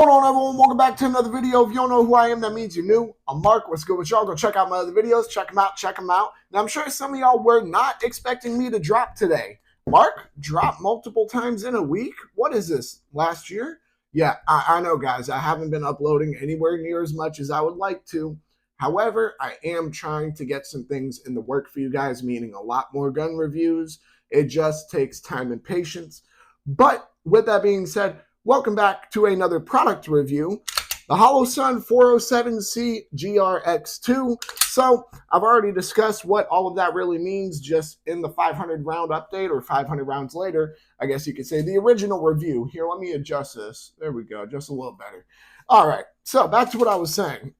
Hold on, everyone. Welcome back to another video. If you don't know who I am, that means you're new. I'm Mark. What's good with y'all? Go check out my other videos. Check them out. Check them out. Now, I'm sure some of y'all were not expecting me to drop today. Mark, drop multiple times in a week? What is this, last year? Yeah, I know, guys. I haven't been uploading anywhere near as much as I would like to. However, I am trying to get some things in the work for you guys, meaning a lot more gun reviews. It just takes time and patience. But with that being said, welcome back to another product review, the Holosun 407C-GR X2. So I've already discussed what all of that really means just in the 500 round update, or 500 rounds later, I guess you could say, the original review. Here, let me adjust this. There we go, just a little better. All right, so back to what I was saying.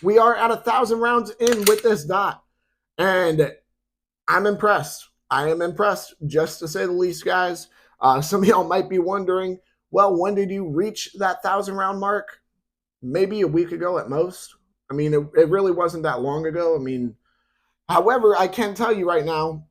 We are at 1,000 rounds in with this dot, and I'm impressed. I am impressed, just to say the least, guys. Some of y'all might be wondering, well, when did you reach that 1,000 round mark? Maybe a week ago at most. I mean, it really wasn't that long ago. I mean, however, I can tell you right now,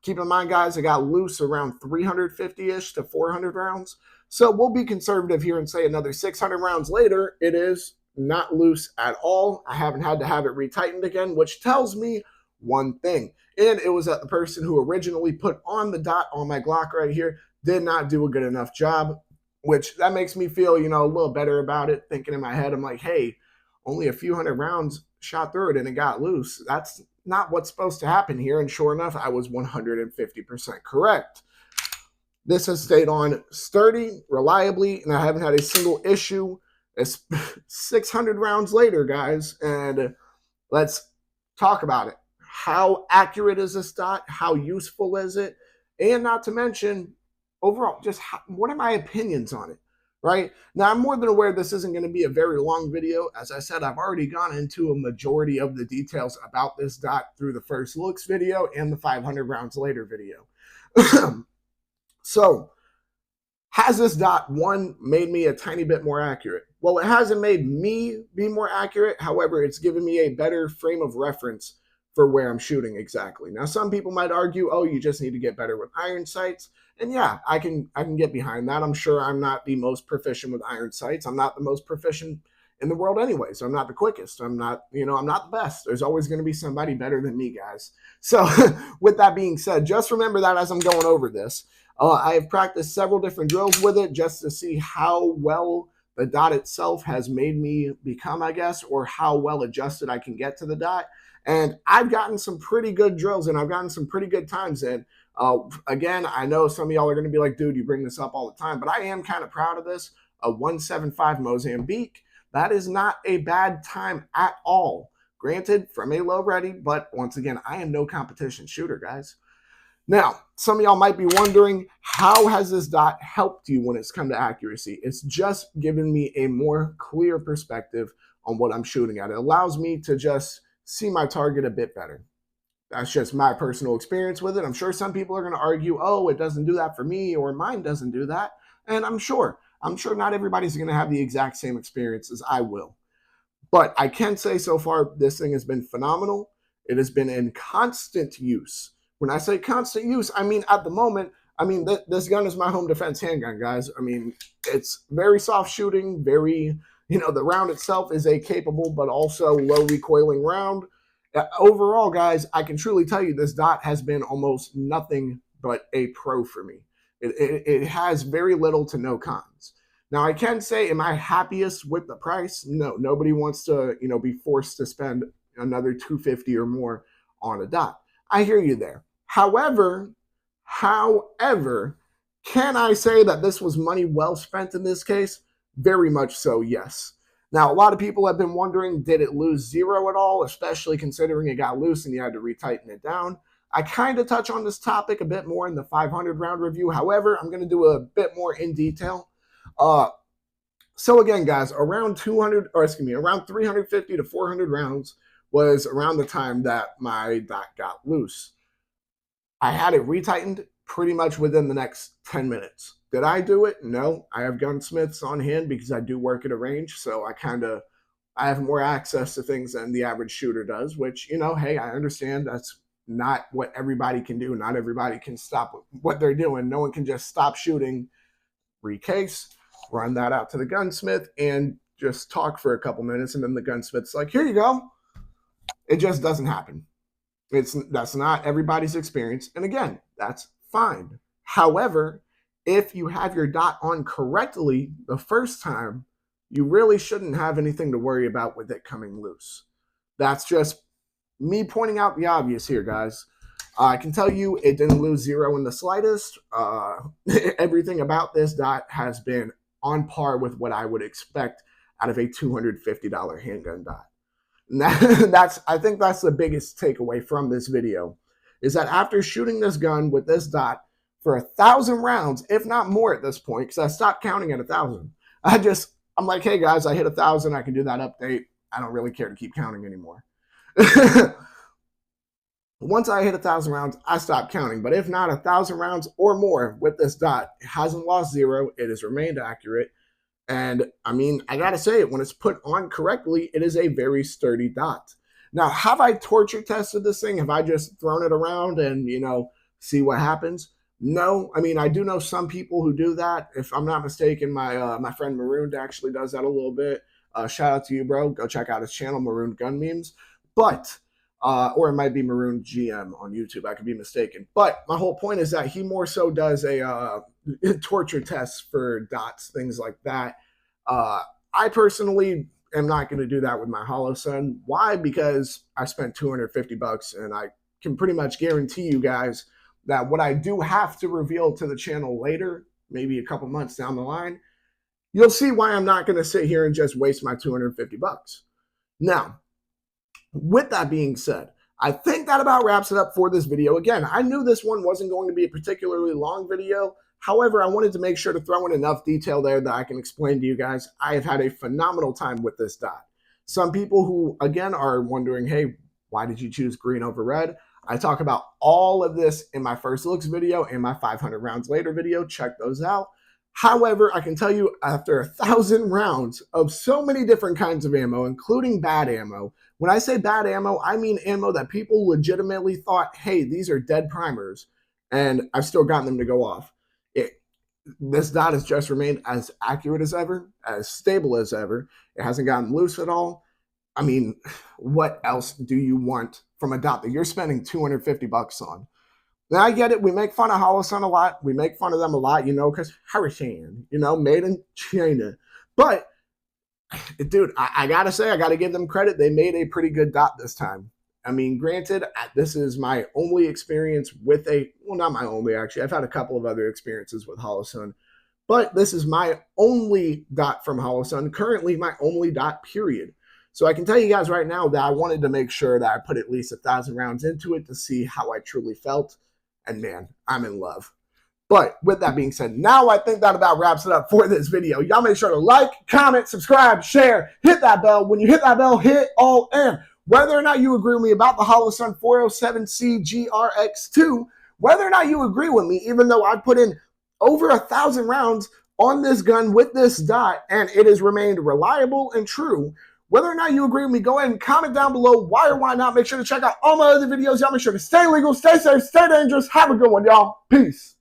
keep in mind, guys, I got loose around 350-ish to 400 rounds. So we'll be conservative here and say another 600 rounds later, it is not loose at all. I haven't had to have it retightened again, which tells me one thing. And it was that the person who originally put on the dot on my Glock right here did not do a good enough job, which that makes me feel, a little better about it. Thinking in my head, I'm like, hey, only a few hundred rounds shot through it and it got loose. That's not what's supposed to happen here. And sure enough, I was 150% correct. This has stayed on sturdy, reliably, and I haven't had a single issue. It's 600 rounds later, guys, and let's talk about it. How accurate is this dot? How useful is it? And not to mention, overall, just what are my opinions on it, right? Now, I'm more than aware this isn't going to be a very long video. As I said, I've already gone into a majority of the details about this dot through the first looks video and the 500 rounds later video. So, has this dot, one, made me a tiny bit more accurate? Well, it hasn't made me be more accurate. However, it's given me a better frame of reference for where I'm shooting exactly. Now, some people might argue, oh, you just need to get better with iron sights. And yeah, I can get behind that. I'm sure I'm not the most proficient with iron sights. I'm not the most proficient in the world anyway. So I'm not the quickest. I'm not the best. There's always going to be somebody better than me, guys. So with that being said, just remember that as I'm going over this. I have practiced several different drills with it just to see how well the dot itself has made me become, I guess, or how well adjusted I can get to the dot. And I've gotten some pretty good drills and I've gotten some pretty good times in. Again, I know some of y'all are going to be like, dude, you bring this up all the time, but I am kind of proud of this. A 175 Mozambique. That is not a bad time at all. Granted, from a low ready, but once again, I am no competition shooter, guys. Now, some of y'all might be wondering, how has this dot helped you when it's come to accuracy? It's just given me a more clear perspective on what I'm shooting at. It allows me to just see my target a bit better. That's just my personal experience with it. I'm sure some people are going to argue, oh, it doesn't do that for me, or mine doesn't do that. And I'm sure not everybody's going to have the exact same experience as I will. But I can say so far, this thing has been phenomenal. It has been in constant use. When I say constant use, I mean at the moment, this gun is my home defense handgun, guys. I mean, it's very soft shooting, very, the round itself is a capable but also low recoiling round. Overall, guys, I can truly tell you this dot has been almost nothing but a pro for me. It has very little to no cons. Now, I can say, am I happiest with the price? No, nobody wants to, be forced to spend another $250 or more on a dot. I hear you there. However, can I say that this was money well spent in this case? Very much so, yes. Now, a lot of people have been wondering, did it lose zero at all, especially considering it got loose and you had to retighten it down? I kind of touch on this topic a bit more in the 500 round review. However, I'm going to do a bit more in detail. So again, guys, around 350 to 400 rounds was around the time that my dot got loose. I had it retightened pretty much within the next 10 minutes. Did I do it? No. I have gunsmiths on hand because I do work at a range, so I have more access to things than the average shooter does, which, hey, I understand that's not what everybody can do. Not everybody can stop what they're doing. No one can just stop shooting, recase. run that out to the gunsmith and just talk for a couple minutes. And then the gunsmith's like, here you go. It just doesn't happen. That's not everybody's experience. And again, that's fine. However, if you have your dot on correctly the first time, you really shouldn't have anything to worry about with it coming loose. That's just me pointing out the obvious here, guys. I can tell you it didn't lose zero in the slightest. Everything about this dot has been on par with what I would expect out of a $250 handgun dot. And I think that's the biggest takeaway from this video, is that after shooting this gun with this dot for 1,000 rounds, if not more at this point, because I stopped counting at 1,000. I'm like, hey guys, I hit 1,000. I can do that update. I don't really care to keep counting anymore. Once I hit 1,000 rounds, I stopped counting. But if not 1,000 rounds or more with this dot, it hasn't lost zero. It has remained accurate. And I mean, I got to say it, when it's put on correctly, it is a very sturdy dot. Now, have I torture tested this thing? Have I just thrown it around and, see what happens? No. I mean, I do know some people who do that. If I'm not mistaken, my friend Marooned actually does that a little bit. Shout out to you, bro. Go check out his channel, Marooned Gun Memes. But or it might be Maroon GM on YouTube. I could be mistaken. But my whole point is that he more so does a torture test for dots, things like that. I personally am not going to do that with my Holosun. Why? Because I spent $250 and I can pretty much guarantee you guys that what I do have to reveal to the channel later, maybe a couple months down the line, you'll see why I'm not going to sit here and just waste my $250. Now, with that being said, I think that about wraps it up for this video. Again, I knew this one wasn't going to be a particularly long video. However, I wanted to make sure to throw in enough detail there that I can explain to you guys. I have had a phenomenal time with this dot. Some people who, again, are wondering, hey, why did you choose green over red? I talk about all of this in my first looks video and my 500 rounds later video. Check those out. However, I can tell you after 1,000 rounds of so many different kinds of ammo, including bad ammo, when I say bad ammo, I mean ammo that people legitimately thought, hey, these are dead primers, and I've still gotten them to go off. This dot has just remained as accurate as ever, as stable as ever. It hasn't gotten loose at all. I mean, what else do you want from a dot that you're spending $250 on? Now, I get it. We make fun of Holosun a lot. We make fun of them a lot, because Holosun, made in China. But, dude, I got to say, I got to give them credit. They made a pretty good dot this time. I mean, granted, this is my only experience with well, not my only, actually. I've had a couple of other experiences with Holosun. But this is my only dot from Holosun. Currently, my only dot, period. So I can tell you guys right now that I wanted to make sure that I put at least 1,000 rounds into it to see how I truly felt. And man, I'm in love. But with that being said, now I think that about wraps it up for this video. Y'all make sure to like, comment, subscribe, share, hit that bell. When you hit that bell, hit all in. Whether or not you agree with me about the Holosun 407C-GR, whether or not you agree with me, even though I put in over 1,000 rounds on this gun with this dot and it has remained reliable and true, whether or not you agree with me, go ahead and comment down below why or why not. Make sure to check out all my other videos. Y'all make sure to stay legal, stay safe, stay dangerous. Have a good one, y'all. Peace.